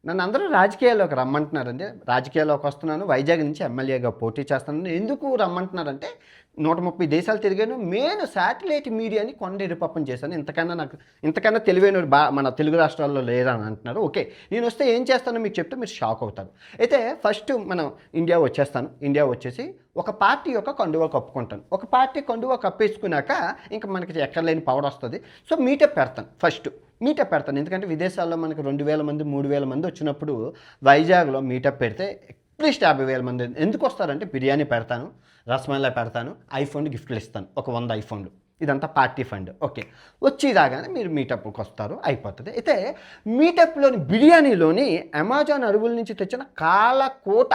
నన్ను అందరూ రాజకీయాల్లోకి రమ్మంటున్నారండి. రాజకీయాల్లోకి వస్తున్నాను. వైజాగ్ నుంచి ఎమ్మెల్యేగా పోటీ చేస్తున్నాను. ఎందుకు రమ్మంటున్నారంటే 130 దేశాలు తిరిగాను. మెయిన్ శాటిలైట్ మీడియాని కొండెరిపప్పం చేశాను. ఇంతకన్నా తెలివైనోడు మన తెలుగు రాష్ట్రాల్లో లేరని అంటున్నారు. ఓకే. నేనొస్తే ఏం చేస్తానో మీకు చెప్తే మీరు షాక్ అవుతారు. అయితే ఫస్ట్ మనం ఇండియా వచ్చేస్తాను. ఇండియా వచ్చేసి ఒక పార్టీ యొక్క కండువా కప్పుకుంటాను. ఒక పార్టీ కండువా కప్పేసుకున్నాక ఇంక మనకి ఎక్కడలేని పవర్ వస్తుంది. సో మీటప్ పెడతాను ఫస్ట్. మీటప్ పెడతాను. ఎందుకంటే విదేశాల్లో మనకు 2000 మంది 3000 మంది వచ్చినప్పుడు వైజాగ్లో మీటప్ పెడితే అట్లీస్ట్ 50,000 మంది ఎందుకు వస్తారంటే బిర్యానీ పెడతాను, రసమలై పెడతాను, ఐఫోన్ గిఫ్ట్లు ఇస్తాను, ఒక 100 ఐఫోన్లు. ఇదంతా పార్టీ ఫండ్. ఓకే. వచ్చి రాగానే మీరు మీటప్కి వస్తారు, అయిపోతుంది. అయితే మీటప్లోని బిర్యానీలోని అమెజాన్ అడవుల నుంచి తెచ్చిన కాలకోట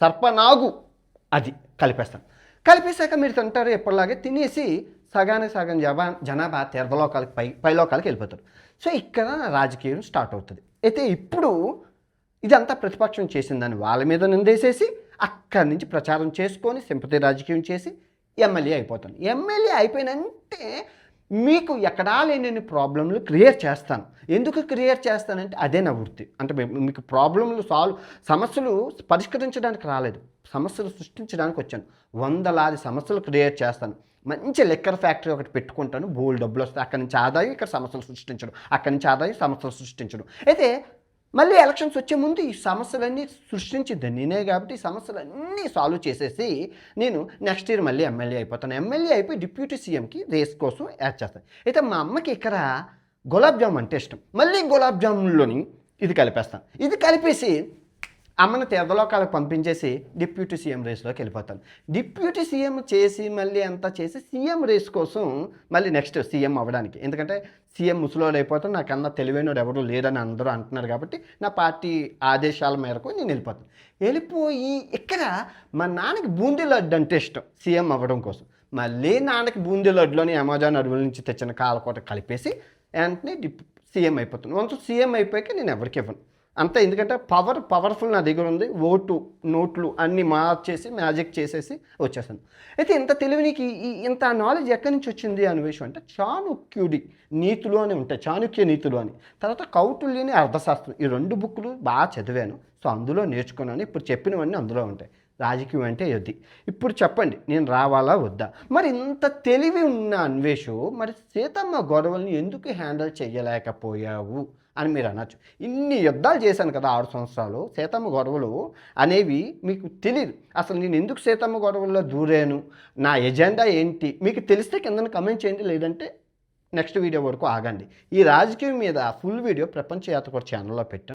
సర్పనాగు అది కలిపేస్తాను. కలిపేశాక మీరు తింటారు ఎప్పటిలాగే తినేసి సగానికి సగం జనాభా తీర్థలోకాలకి పైలోకాలకి వెళ్ళిపోతారు. సో ఇక్కడ రాజకీయం స్టార్ట్ అవుతుంది. అయితే ఇప్పుడు ఇదంతా ప్రతిపక్షం చేసిందని వాళ్ళ మీద నిందేసేసి అక్కడి నుంచి ప్రచారం చేసుకొని సింపతి రాజకీయం చేసి ఎమ్మెల్యే అయిపోతాను. ఎమ్మెల్యే అయిపోయినంటే మీకు ఎక్కడా లేని ప్రాబ్లంలు క్రియేట్ చేస్తాను. ఎందుకు క్రియేట్ చేస్తానంటే అదే నా వృత్తి. అంటే మీకు ప్రాబ్లంలు సమస్యలు పరిష్కరించడానికి రాలేదు, సమస్యలు సృష్టించడానికి వచ్చాను. వందలాది సమస్యలు క్రియేట్ చేస్తాను. మంచి లిక్కర్ ఫ్యాక్టరీ ఒకటి పెట్టుకుంటాను, బోల్డ్ డబ్బులు వస్తాయి. అక్కడి నుంచి ఆదాయం, ఇక్కడ సమస్యలు సృష్టించడం, అక్కడి నుంచి ఆదాయం, సమస్యలు సృష్టించడం. అయితే మళ్ళీ ఎలక్షన్స్ వచ్చే ముందు ఈ సమస్యలన్నీ సృష్టించింది నేనే కాబట్టి ఈ సమస్యలన్నీ సాల్వ్ చేసేసి నేను నెక్స్ట్ ఇయర్ మళ్ళీ ఎమ్మెల్యే అయిపోతాను. ఎమ్మెల్యే అయిపోయి డిప్యూటీ సీఎంకి రేస్ కోసం యాడ్ చేస్తాను. అయితే మా అమ్మకి ఇక్కడ గులాబ్ జామ్ అంటే ఇష్టం. మళ్ళీ గులాబ్ జామున్లోని ఇది కలిపేస్తాను. ఇది కలిపేసి అమ్మని తీర్థలోకాలకు పంపించేసి డిప్యూటీ సీఎం రేస్లోకి వెళ్ళిపోతాను. డిప్యూటీ సీఎం చేసి మళ్ళీ అంతా చేసి సీఎం రేస్ కోసం మళ్ళీ నెక్స్ట్ సీఎం అవ్వడానికి. ఎందుకంటే సీఎం ముసలోడు అయిపోతాను, నాకన్నా తెలివైనోడు ఎవరు లేరని అందరూ అంటున్నారు కాబట్టి నా పార్టీ ఆదేశాల మేరకు నేను వెళ్ళిపోతాను. వెళ్ళిపోయి ఇక్కడ మా నాన్నకి బూందీ లడ్డు అంటే ఇష్టం సీఎం అవ్వడం కోసం. మళ్ళీ నాన్నకి బూందీ లడ్డులోని అమెజాన్ అడవుల నుంచి తెచ్చిన కాలకోట కలిపేసి వెంటనే సీఎం అయిపోతాను. వన్స్ సీఎం అయిపోయాక నేను ఎవరికి ఇవ్వను అంతే. ఎందుకంటే పవర్ఫుల్ నా దగ్గర ఉంది. ఓటు నోట్లు అన్నీ మార్చేసి మ్యాజిక్ చేసేసి వచ్చేసాను. అయితే ఇంత తెలివి నీకు ఇంత నాలెడ్జ్ ఎక్కడి నుంచి వచ్చింది అనే విషయం అంటే చాణుక్యుడి నీతులు అని ఉంటాయి, చాణుక్య నీతులు అని. తర్వాత కౌటిల్యుని అర్థశాస్త్రం, ఈ 2 బుక్కులు బాగా చదివాను. సో అందులో నేర్చుకున్నాను. ఇప్పుడు చెప్పినవన్నీ అందులో ఉంటాయి. రాజకీయం అంటే ఇది. ఇప్పుడు చెప్పండి, నేను రావాలా వద్దా? మరి ఇంత తెలివి ఉన్న అన్వేషు మరి సీతమ్మ గొడవల్ని ఎందుకు హ్యాండిల్ చేయలేకపోయావు అని మీరు అనొచ్చు. ఇన్ని యుద్ధాలు చేశాను కదా 6 సంవత్సరాలు. సీతమ్మ గొడవలు అనేవి మీకు తెలియదు. అసలు నేను ఎందుకు సీతమ్మ గొడవల్లో దూరాను, నా ఎజెండా ఏంటి మీకు తెలిస్తే కింద కమెంట్ చేయండి. లేదంటే నెక్స్ట్ వీడియో వరకు ఆగండి. ఈ రాజకీయం మీద ఫుల్ వీడియో ప్రపంచ యాత్ర ఛానల్లో పెట్టాను.